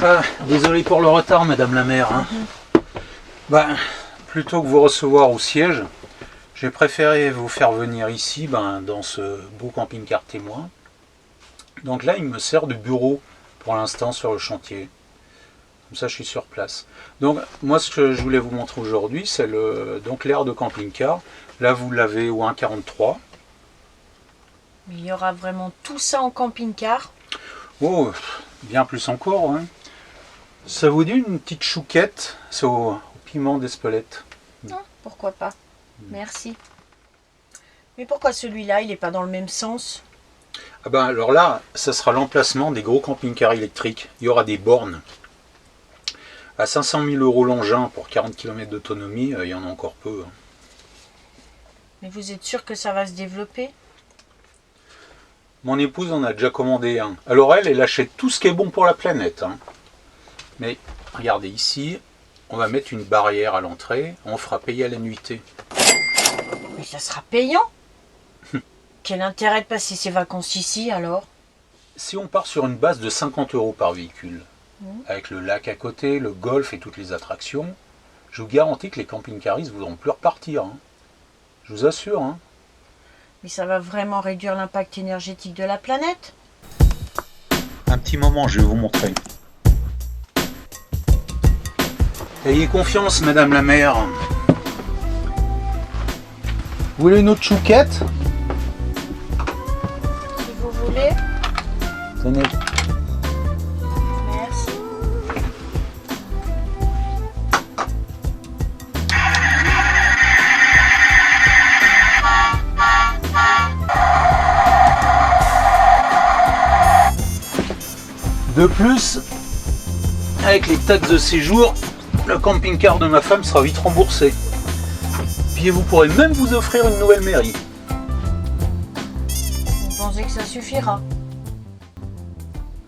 Ah, désolé pour le retard, madame la maire. Hein. Plutôt que vous recevoir au siège, j'ai préféré vous faire venir ici, dans ce beau camping-car témoin. Donc là, il me sert de bureau pour l'instant sur le chantier. Comme ça, je suis sur place. Donc, moi, ce que je voulais vous montrer aujourd'hui, c'est l'aire de camping-car. Là, vous l'avez au 1,43. Mais il y aura vraiment tout ça en camping-car? Oh, bien plus encore. Hein. Ça vous dit une petite chouquette? C'est au piment d'Espelette. Non, pourquoi pas. Merci. Mais pourquoi celui-là, il n'est pas dans le même sens? Alors là, ça sera l'emplacement des gros camping-cars électriques. Il y aura des bornes. À 500 000 € l'engin pour 40 km d'autonomie, il y en a encore peu. Hein. Mais vous êtes sûr que ça va se développer? Mon épouse en a déjà commandé un. Alors elle achète tout ce qui est bon pour la planète. Hein. Mais regardez ici, on va mettre une barrière à l'entrée, on fera payer à la nuitée. Mais ça sera payant. Quel intérêt de passer ses vacances ici alors? Si on part sur une base de 50 € par véhicule, avec le lac à côté, le golf et toutes les attractions, je vous garantis que les camping-caristes ne voudront plus repartir. Hein. Je vous assure. Hein. Mais ça va vraiment réduire l'impact énergétique de la planète? Un petit moment, je vais vous montrer. Ayez confiance, madame la maire. Vous voulez une autre chouquette? Si vous voulez. Tenez. Merci. De plus, avec les taxes de séjour, le camping-car de ma femme sera vite remboursé. Puis vous pourrez même vous offrir une nouvelle mairie. Vous pensez que ça suffira?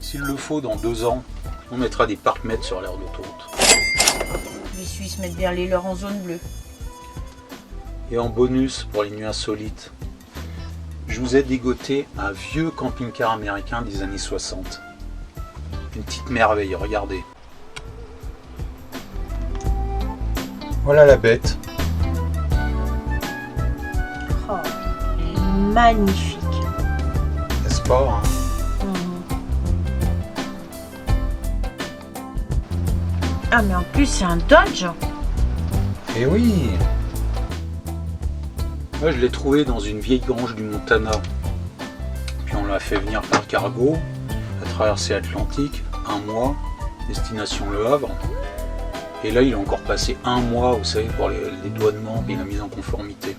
S'il le faut, dans 2 ans, on mettra des parcs-mètres sur l'aire d'autoroute. Les Suisses mettent bien les leurs en zone bleue. Et en bonus, pour les nuits insolites, je vous ai dégoté un vieux camping-car américain des années 60. Une petite merveille, regardez. Voilà la bête. Oh, magnifique. N'est-ce pas hein? Ah mais en plus c'est un Dodge. Eh oui. Moi je l'ai trouvé dans une vieille grange du Montana. Puis on l'a fait venir par cargo, a traversé l'Atlantique, 1 mois, destination Le Havre. Et là il a encore passé 1 mois, vous savez, pour les douanements et la mise en conformité.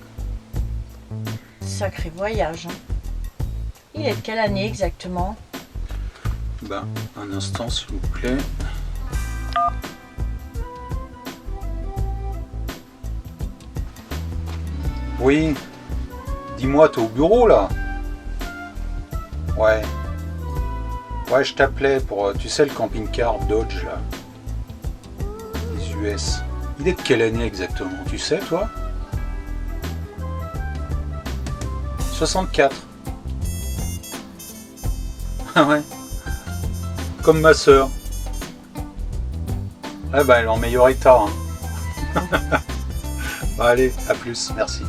Sacré voyage. Hein. Il est de quelle année exactement? Un instant s'il vous plaît. Oui, dis-moi, t'es au bureau là? Ouais. Ouais, je t'appelais pour, tu sais, le camping-car Dodge là. Les US. Il est de quelle année exactement? Tu sais, toi? 64. Ah ouais. Comme ma sœur. Ah elle est en meilleur état. Hein. Allez, à plus, merci.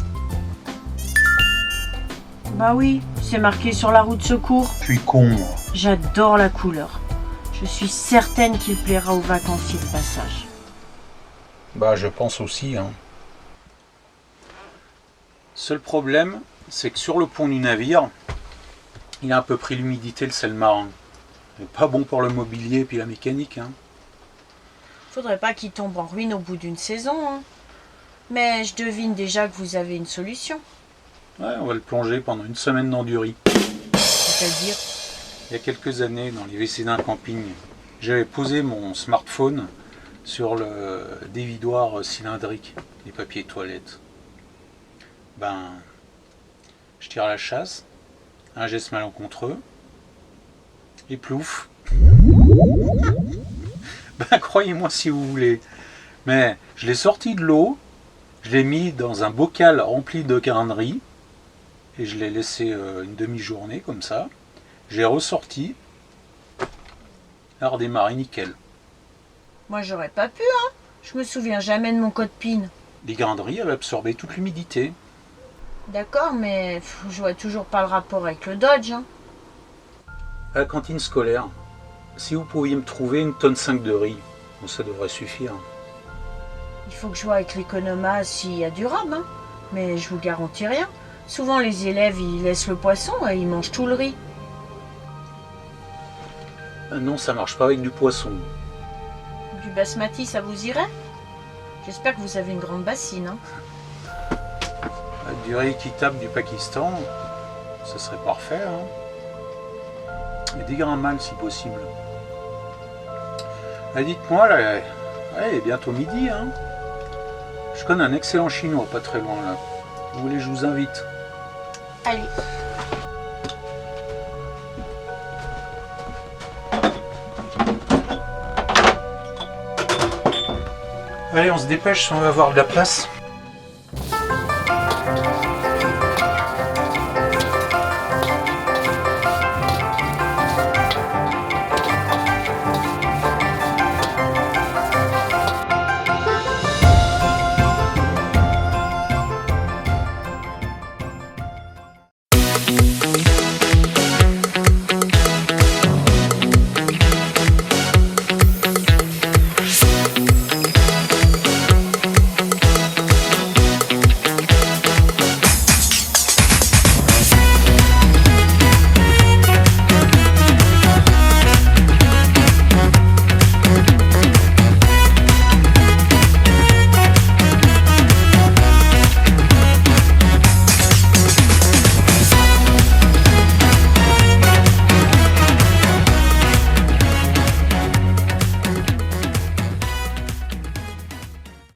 Bah oui, c'est marqué sur la roue de secours. Je suis con, moi. J'adore la couleur. Je suis certaine qu'il plaira aux vacanciers de passage. Je pense aussi. Hein. Seul problème, c'est que sur le pont du navire, il a un peu pris l'humidité, le sel marin. C'est pas bon pour le mobilier et puis la mécanique. Hein. Faudrait pas qu'il tombe en ruine au bout d'une saison. Hein. Mais je devine déjà que vous avez une solution. Ouais, on va le plonger pendant 1 semaine dans du riz. C'est-à-dire? Il y a quelques années, dans les WC d'un camping, j'avais posé mon smartphone sur le dévidoir cylindrique des papiers toilettes. Je tire à la chasse, un geste malencontreux, et plouf. Croyez-moi si vous voulez. Mais je l'ai sorti de l'eau, je l'ai mis dans un bocal rempli de grains de riz, et je l'ai laissé une demi-journée comme ça. J'ai ressorti, elle a redémarré nickel. Moi, j'aurais pas pu, hein. Je me souviens jamais de mon code PIN. Les grains de riz avaient absorbé toute l'humidité. D'accord, mais je vois toujours pas le rapport avec le Dodge, hein. À la cantine scolaire, si vous pouviez me trouver 1,5 tonne de riz, bon, ça devrait suffire. Il faut que je vois avec l'économa s'il y a du rab, hein. Mais je vous garantis rien. Souvent, les élèves, ils laissent le poisson et ils mangent tout le riz. Non, ça marche pas avec du poisson. Du basmati, ça vous irait? J'espère que vous avez une grande bassine, hein. Avec du riz équitable du Pakistan, ça serait parfait. Hein. Et des grains mâles si possible. Dites-moi, là, il est bientôt midi. Hein. Je connais un excellent chinois pas très loin là. Vous voulez que je vous invite? Allez. Allez, on se dépêche si on va avoir de la place.